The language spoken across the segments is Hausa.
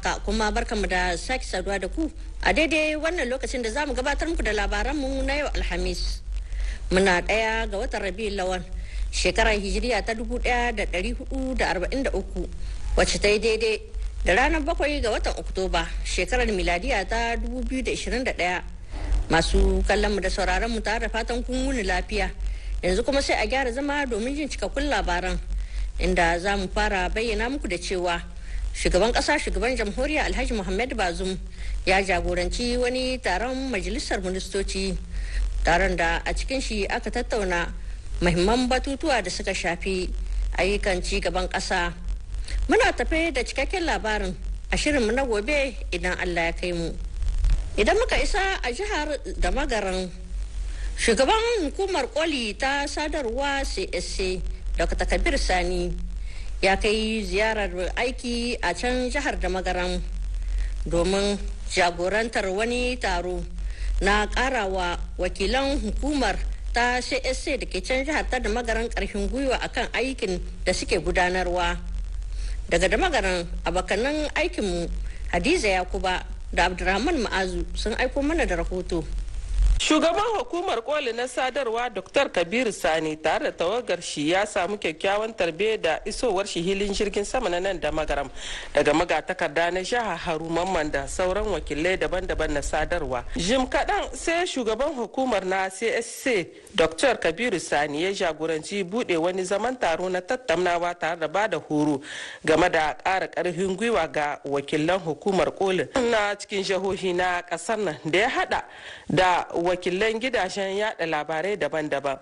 haka kuma barkanmu da sake saduwa da ku a daidai wannan lokacin da zamu gabatar muku da labaranmu na yau Alhamis. Muna ɗaya ga watan Rabiul Awwal shekarar Hijiriya ta 1443 wacce ta yi daidai da ranar 7 ga watan Oktoba shekarar miladiya ta 2021. Masu kallonmu da sauraronmu tare da fatan kun wuni lafiya. Yanzu kuma sai a gyara zama domin jin cikakkun labaran, inda za mu fara bayyana muku da cewa shugaban jamhuriya Alhaji Muhammad Bazoum ya jagoranci wani taron majalisar ministoci, taron da a cikin shi aka tattauna muhimman batutuwa da suka shafi ayyukan ci gaban ƙasa. Muna tafe da cikakken labarin a shirinmu na gobe idan Allah ya kai mu. Idan muka isa a jihar da magaran, shugaban hukumar koli ta sadarwa CSC Dr. Kabir Sani ya kai ziyarar aiki a can jihar da magaran domin jagorantar wani taro na karawa wakilan hukumar ta CSC da ke can jihar ta da magaran karfin gwiwa akan aikin da suke gudanarwa. Daga da magaran abokanan aikinmu Hadiza Yakuba da Abdurrahman Ma'azu sun aiko mana da rahoto. Shugaban hukumar koli na sadarwa Dr. Kabiru Sani tare da tawagar shi ya samu kyakkyawan tarbe da isowar shi hilin jirgin sama na nan da magaram daga magatakarda na jiha Haru Mamman da sauran wakilai daban-daban na sadarwa. Jim kaɗan sai shugaban hukumar na CSC Dr. Kabiru Sani ya jagoranci buɗe wani zaman taro na tattaunawa tare da bada horo game da ƙara ƙarfin gwiwa ga wakilan hukumar kolin na cikin jihohi na ƙasar nan da ya haɗa da wakilan gidajen yada labarai daban-daban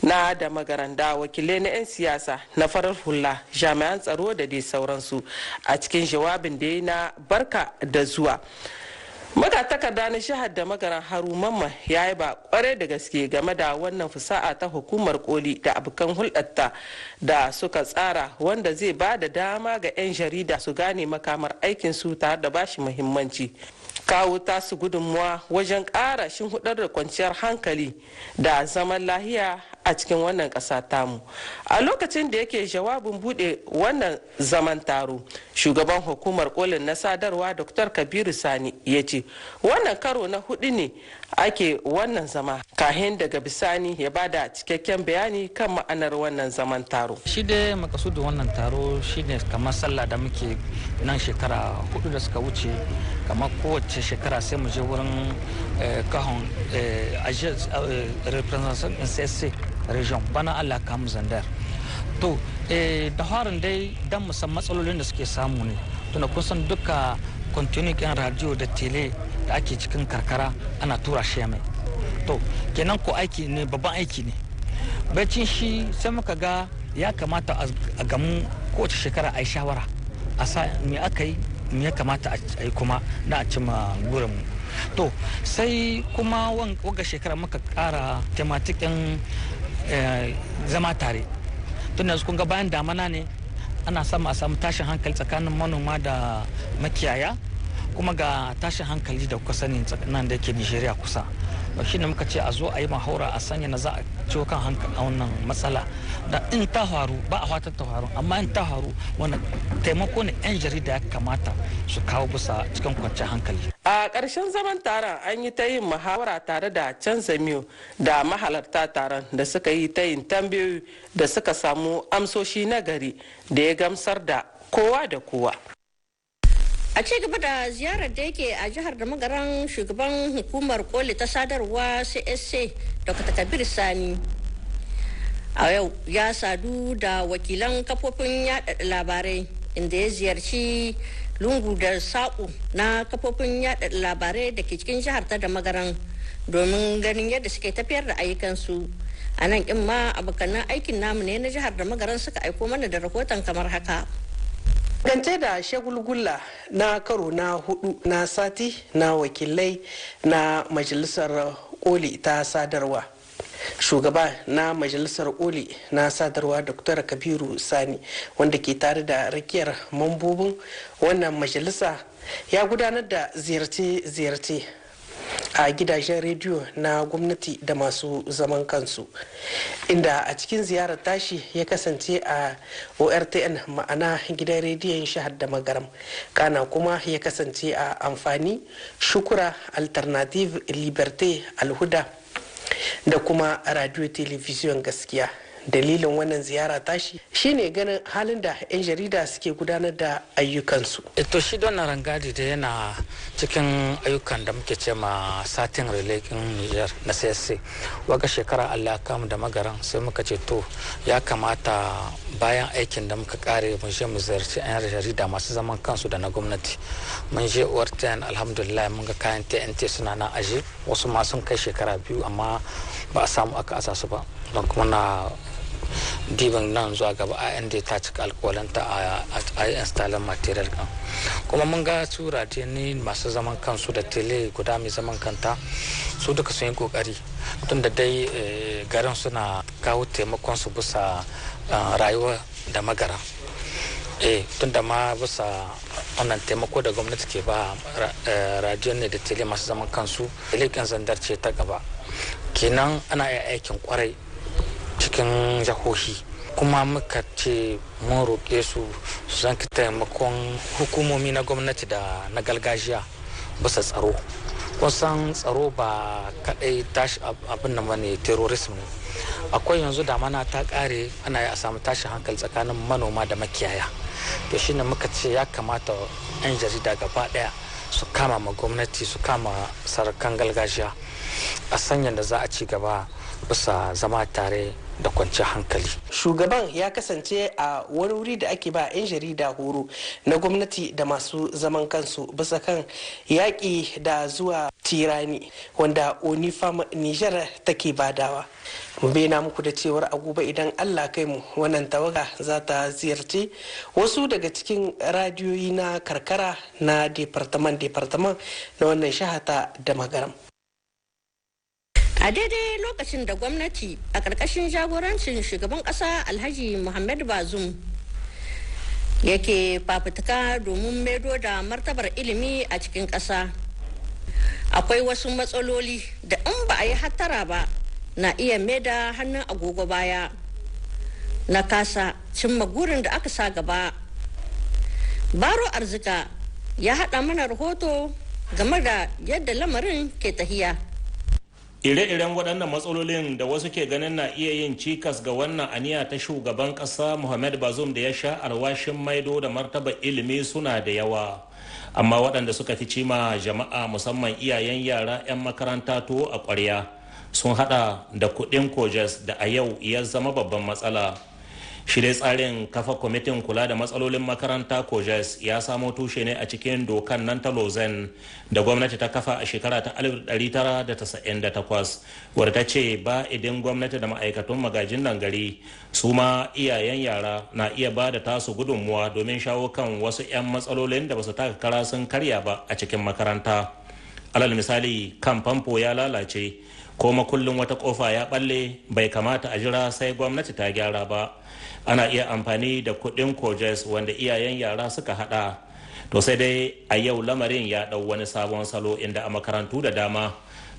na da magaranda, wakilai na 'yan siyasa, na farar hula, jami'an tsaro da dai sauransu a cikin jawabin da ya na barka da zuwa. Magatakarda na shahar da magaran Haru Mamman ya yi ba kwarai da gaske game da wannan fusa'a ta hukumar koli da abokan hulɗarta da suka tsara, wanda zai ba da dama ga 'yan jarida su gane makamar aikin su tare da bashi muhimmanci, kawo tasu gudunmuwa wajen ƙara hudar da kwanciyar hankali da zaman lahiya a cikin wannan ƙasa tamu. A lokacin da yake jawabin buɗe wannan zaman taro, shugaban hukumar kolin na sadarwa Dr. Kabiru Sani ya ce wannan karo na hudu ne ake wannan zama, kahin daga bisani ya bada cikakken bayani kan ma'anar wannan zaman taro. Shi dai makasudin wannan taro shine kamar sallah da muke nan shekara 4 da suka wuce, kamar kowace shekara sai mu je wurin kahon representation in region, bana Allah kamu Zandar. To da harin dai dan musan matsalolin da suke samu ne, tuna kun san duka continuing yan radio da tele da ake cikin karkara ana tura shi mai. To kenan ko aiki ne, babban aiki ne. Bacin shi sai muka ga ya kamata a gamu kowace shekara a yi shawara a sa me aka yi, me ya kamata a yi kuma na a cima gurinmu. To sai kuma wanga shekara muka kara tematikin zama tare, tun yanzu kun ga bayan damana ne ana samu tashin hankali tsakanin manoma da makiyaya, kuma ga tashin hankali da kuka sani nan da yake Nigeria kusa. Shi ne muka ce a zo a yi mahaura a sanya na za a ciwo kan hankali a wannan matsala da in ta faru, ba a fatar ta faru, amma in ta faru wani taimako ne 'yan jarida ya kamata su kawo bisa cikin kwanciyar hankali. A ƙarshen zaman taron an yi ta yin muhawara tare da canza miyo da mahalarta taron da suka yi ta yin tambayoyi da suka samu amsoshi na gari da ya gamsar da kowa da kowa. A ci gaba da ziyarar da yake a jihar da magaran, shugaban hukumar koli ta sadarwa CSC Dr. Kabir Sani a yau ya sadu da wakilan kafofin yada labarai, inda ya ziyarci lungu da saƙo na kafofin yada labarai da ke cikin jihar ta da magaran domin ganin yadda suke tafiyar da ayyukansu. A nan kin ma abokanan aikin namu ne na jihar da magaran suka aiko mana da rahoton kamar haka. Gance da shagulgula na karo na 4 na sati na wakilai na majalisar koli ta sadarwa, shugaba na majalisar koli na sadarwa Dr. Kabiru Sani, wanda ke tare da rakiyar mambobin wannan majalisa, ya gudanar da ziyarce-ziyarce a gidajen rediyo na gwamnati da masu zaman kansu, inda a cikin ziyarar tashi ya kasance a ORTN ma'ana gidan rediyon shahar da magaram, kana kuma ya kasance a amfani, shukura, alternative, liberté, alhuda da kuma radio television gaskiya. Dalilin wannan ziyara tashi shine ganin halin da 'yan jarida suke gudanar da ayyukansu. To shi don rangadi da yana cikin ayyukan da muke ce ma satin relakin Niger na CSC. Waga shekara Allah kamu da magaran sai muka ce to ya kamata bayan aikin da muka kare mun je mu ziyarci 'yan jarida masu zaman kansu da na gwamnati. Mun je ORTN alhamdulillah mun ga kayan TNT suna nan aje, wasu ma sun kai shekara 2 amma ba a samu aka asa su ba. Don kuma na diban nan zuwa gaba AND ta cika alkawalanta a instalin material kan, kuma mun ga su radiyani masu zaman kansu da tele guda mai zaman kanta su duka sun yi kokari tun da dai garin suna kawo taimakon su bisa rayuwa da magara, tun da ma bisa wannan taimako da gwamnati ke ba radiyon ne da tele masu zaman kansu, leƙen zandar ce ta gaba kenan ana iya aikin kwarai cikin jahohi, kuma muka ce mun roƙe su zan taimakon hukumomi na gwamnati da na gargajiya bisa tsaro. Kusan tsaro ba kaɗai tashi abin da bane terrorism ne, akwai yanzu damana ta ƙare ana yi a samu tashin hankali tsakanin manoma da makiyaya, to shine muka ce ya kamata 'yan jarida gaba ɗaya su kama ma gwamnati, su kama sarakan gargajiya a sanyan da za a ci gaba bisa zama tare da kwanciyar hankali. Shugaban ya kasance a wani wuri da ake ba 'yan jarida horo na gwamnati da masu zaman kansu bisa kan yaƙi da zuwa tirani wanda Onifam Niger take badawa. Mu bayyana muku da cewar a gobe idan Allah kai mu wannan tawaga za ta ziyarci wasu daga cikin radiyoyi na karkara na departament na wannan shahata da magaram. A daidai lokacin da gwamnati a ƙarƙashin jagorancin shugaban ƙasa Alhaji Muhammad Bazoum yake fafutuka domin maido da martabar ilimi a cikin ƙasa, akwai wasu matsaloli da in ba a yi hattara ba na iya maida hannun agogo baya na kasa cimma gurin da aka sa gaba. Baro Arzika ya haɗa mana rahoto game da yadda lamarin ke tahiya. Ire-iren waɗannan matsalolin da wasu ke ganin na iya yin cikas ga wannan aniya ta shugaban ƙasa Muhammad Bazoum da ya sha alwashin maido da martabar ilimi suna da yawa, amma waɗanda suka fi cima jama'a musamman iyayen yara 'yan makaranta to a ƙwarya sun hada da kuɗin kojes da a yau ya zama babban matsala. Shi dai tsarin kafa kwamitin kula da matsalolin makaranta kojes ya samo tushe ne a cikin dokan nan ta Lausanne da gwamnati ta kafa a shekara ta 1998 wadda ta ce ba idan gwamnati da ma'aikatun magajin nan gari su ma iyayen yara na iya ba da tasu gudunmuwa domin shawo kan wasu 'yan matsalolin da ba su taka kara sun karya ba a cikin makaranta. Alal misali, kan famfo ya lalace ko makullin wata kofa ya balle, bai kamata a jira sai gwamnati ta gyara ba. Ana iya amfani da kuɗin kojes wanda iyayen yara suka hada. To sai dai a yau lamarin ya ɗau wani sabon salo inda a makarantu da dama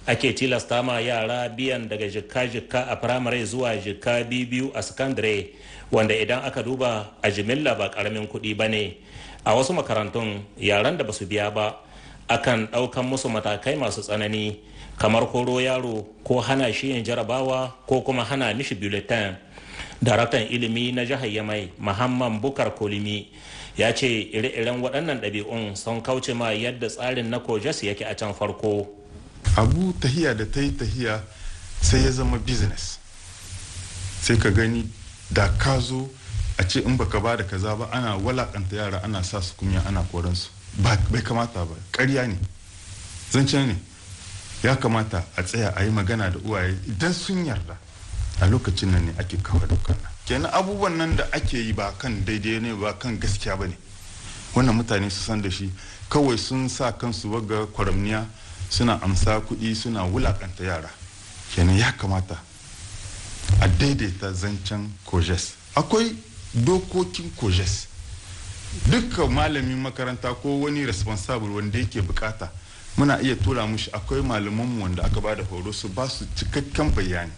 ake tilasta ma yara biyan daga jikka-jikka a firamare zuwa jikka biyu a sakandare, wanda idan aka duba a jimilla ba ƙaramin kuɗi ba ne. A wasu makarantun yaran da ba su biya ba akan ɗaukan musu matakai masu tsanani kamar koro yaro ko hana shi yin jarabawa ko kuma hana mishi bulletin. Daraktan ilimi na jihar Yamai Muhammad Bukar Kolimi ya ce ire-iren waɗannan ɗabi'un sun kauce ma yadda tsarin na kojes yake a can farko. Abu tahiya da ta yi tahiya sai ya zama business, sai ka gani da ka zo a ce in baka ba da kaza ba ana walakanta yara, ana sa su kunya, ana koransu. Bai kamata ba, ƙarya ne, zancen ne. Ya kamata a tsaya a yi magana da uwaye idan sun yarda, a lokacin nan ne ake kawo dokar nan. Kenan abubuwan nan da ake yi ba kan daidai ne, ba kan gaskiya ba ne. Wannan mutane su san da shi, kawai sun sa kansu waga kwaramniya, suna amsa kuɗi, suna wulakanta yara. Kenan ya kamata a daidaita zancen kojes. Akwai dokokin kojes dukkan malamin makaranta ko wani responsible wanda yake bukata muna iya tura mushi. Akwai malamanmu wanda aka ba da horo su ba su cikakken bayani.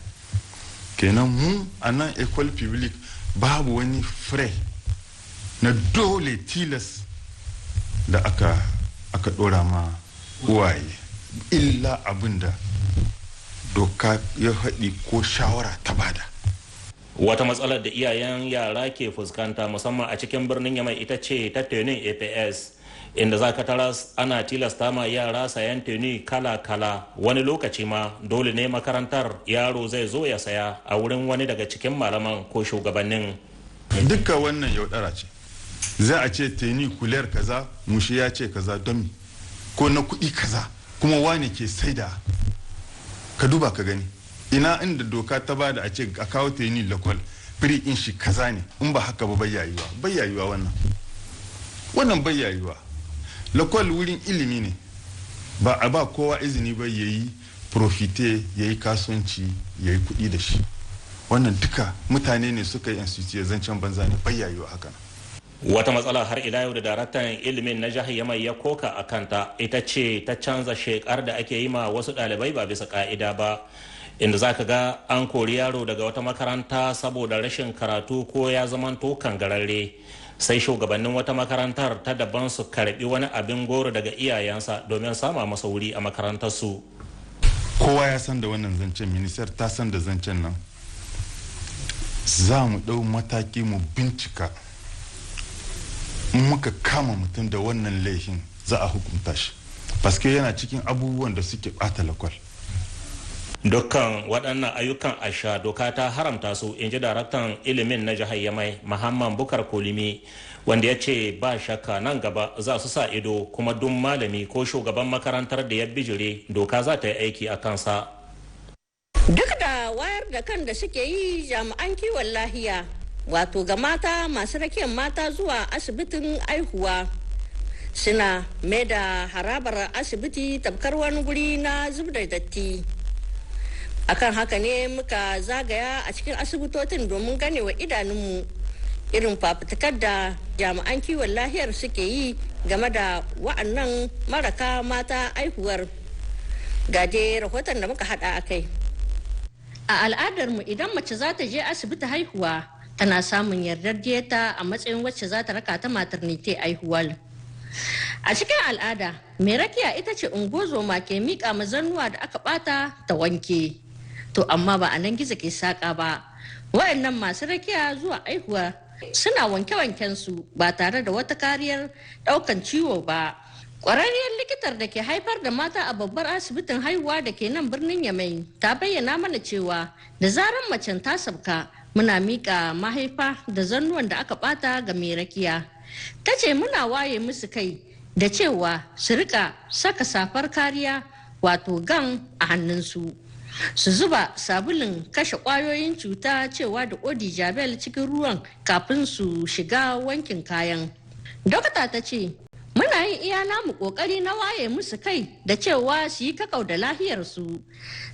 Kenan mu a nan école publique babu wani frais na dole tilas da aka dora ma uwaye illa abinda doka ya haɗi ko shawara ta bada. Wata matsalar da iyayen yara ke fuskanta musamman a cikin birnin Yamai ita ce ta tenin APS, inda za ka tara ana tilasta ma yara sayan teni kala-kala. Wani lokaci ma dole ne makarantar yaro zai zo ya saya a wurin wani daga cikin malaman ko shugabannin. Dukka wannan yaudara ce. Za a ce teni kuler kaza, mushi ya ce kaza don ko na kuɗi kaza, kuma wani ke saida. Ka duba ka gani. Ina inda doka ta bada a ce a kawo teni lakwal, firi in shi kaza ne, in ba haka ba bayyayuwa wannan bayyayuwa. Lakwal wurin ilimi ne, ba a ba kowa izini ba ya yi profite, ya yi kasuwanci, ya yi kuɗi da shi. Wannan duka mutane ne suka yi institute zancen banza ne, bayyayuwa haka. Wata matsala har ila yau da daraktan ilimin na jihar Yamai ya koka a kanta ita ce ta canza shekar da ake yi ma wasu ɗalibai ba bisa ka'ida ba, inda za ka ga an kori yaro daga wata makaranta saboda rashin karatu ko ya zamanto kangararre, sai shugabannin wata makarantar ta daban su karbi wani abin goro daga iyayensa domin sama masa wuri a makarantarsu. Kowa ya san da wannan zancen, ministar ta san da zancen nan. Za mu ɗau mataki mu bincika, muka kama mutum da wannan laifin za a hukunta shi, paske yana cikin abubuwan da suke ɓata lakwal. Dukkan waɗannan ayyukan asha doka ta haramta su, in ji daraktan ilimin na jihar Yamai Muhammad Bukar Kolimi, wanda ya ce ba shakka nan gaba za su sa ido, kuma duk malami ko shugaban makarantar da ya bijire doka za ta yi aiki a kansa. Duk da wayar da kan da suke yi jami'an kiwon lahiya, wato ga mata masu rakiyar mata zuwa asibitin aihuwa, suna mai da harabar asibiti tamkar wani guri na zub da datti. Akan haka ne muka zagaya a cikin asibitocin domin ganewa idanunmu irin fafutukar da jami'an kiwon lahiyar suke yi game da wa'annan maraka mata aihuwar. Ga dai rahoton da muka hada akai. A al'adarmu idan mace za ta je asibiti haihuwa, tana samun yardar diyeta a matsayin wacce za ta raka ta maternity aihuwar. A cikin al'ada, mai rakiya ita ce ungozoma ke miƙa mazannuwa da aka ɓata ta wanke. To amma ba a nan gizo ke saƙa ba. Waɗannan masu rakiya zuwa aihuwa suna wanke-wanken su ba tare da wata kariyar ɗaukan ciwo ba. Ƙwararriyar likitar da ke haifar da mata a babbar asibitin haihuwa da ke nan birnin Yamai ta bayyana mana cewa da zarar macen ta sabka, muna miƙa mahaifa da zannuwan da aka ɓata ga mai rakiya. Ta ce muna waye musu kai da cewa su rika saka safar kariya wato gan a hannunsu. Su zuba sabulun kashe kwayoyin cuta cewa da odi jabel cikin ruwan kafin su shiga wankin kayan. Dokta ta ce muna yin iya namu kokari na waye musu kai da cewa su yi kakau da lahiyarsu.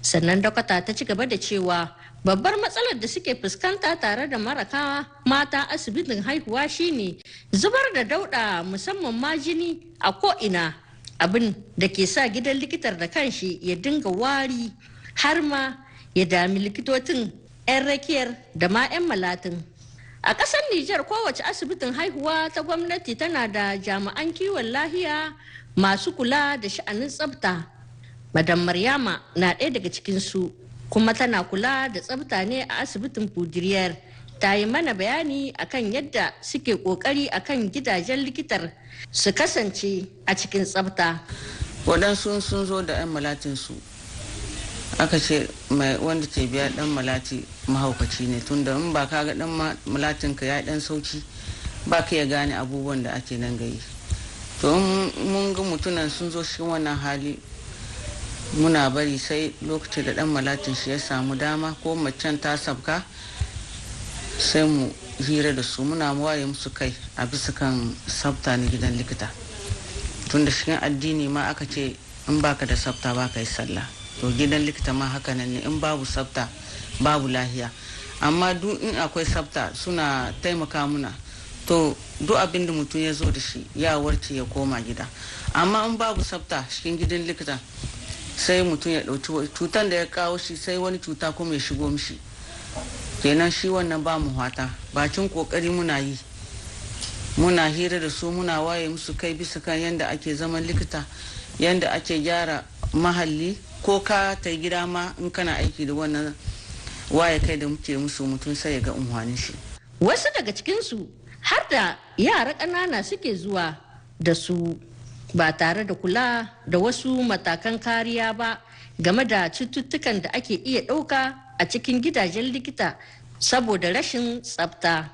Sannan dokta ta ci gaba da cewa babbar matsalar da suke fuskanta tare da maraka mata asibitin haihuwa shine zubar da dauda, musamman ma jini a ko'ina, abin da ke sa gidan likitar da kanshi ya dinga wari, har ma ya dami likitocin 'yan rakiyar da ma 'yan malatin. A ƙasar Nijar kowace asibitin haihuwa ta gwamnati tana da jami'an kiwon lahiya masu kula da sha'anin tsafta. Madam Maryama na ɗaya daga cikinsu, kuma tana kula da tsafta ne a asibitin Fudiriyar. Ta yi mana bayani akan yadda suke ƙoƙari akan gidajen likitar su kasance a cikin tsafta. Waɗansu sun zo da 'yan malatinsu, aka ce mai wanda ke biya dan malati mahaukaci ne, tunda in ba ka ga dan malatin ka ya dan sauki ba ka ya gane abubuwan da ake nan gayi. To mun ga mutunan sun zo cikin wannan hali, muna bari sai lokacin da dan malatin shi ya samu dama ko macen ta sabka, sai mu hira da su, muna waye musu kai a bisa kan sabta na gidan likita. Tunda cikin addini ma aka ce in baka da sabta ba ka yi sallah. To gidan likita ma haka nan ne, in babu tsafta babu lahiya. Amma duk in akwai tsafta suna taimaka muna to duk abin da mutum ya zo da shi ya warke ya koma gida. Amma in babu tsafta cikin gidan likita sai mutum ya ɗauki cutan da ya kawo shi sai wani cuta kuma ya shigo mishi, kenan shi wannan ba mu hata. Bakin kokari muna yi, muna hira da su, muna waye musu kai bisa kan yadda ake zaman likita, yadda ake gyara mahalli, ko ka ta gida ma in kana aiki da wannan waye kai da muke musu, mutum sai ya ga unhwanin shi. Wasu daga cikinsu har da yara ƙanana suke zuwa da su ba tare da kula da wasu matakan kariya ba game da cututtukan da ake iya ɗauka a cikin gidajen likita saboda rashin tsafta.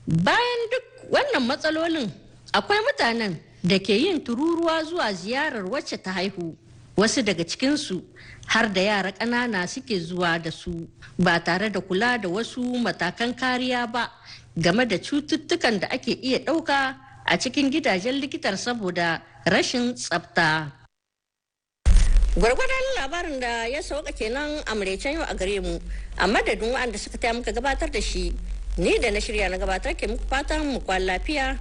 Bayan duk wannan matsalolin akwai mutanen da ke yin tururuwa zuwa ziyarar wacce ta haihu. Wasu daga cikinsu har da yara ƙanana suke zuwa da su ba tare da kula da wasu matakan kariya ba game da cututtukan da ake iya ɗauka a cikin gidajen likitar saboda rashin tsafta. Gwargwadon labarin da ya sauka kenan a maraicen yau a gare mu, a madadin waɗanda suka taya muka gabatar da shi, ni da na shirya na gabatar ke muku fatan mu kwan lafiya.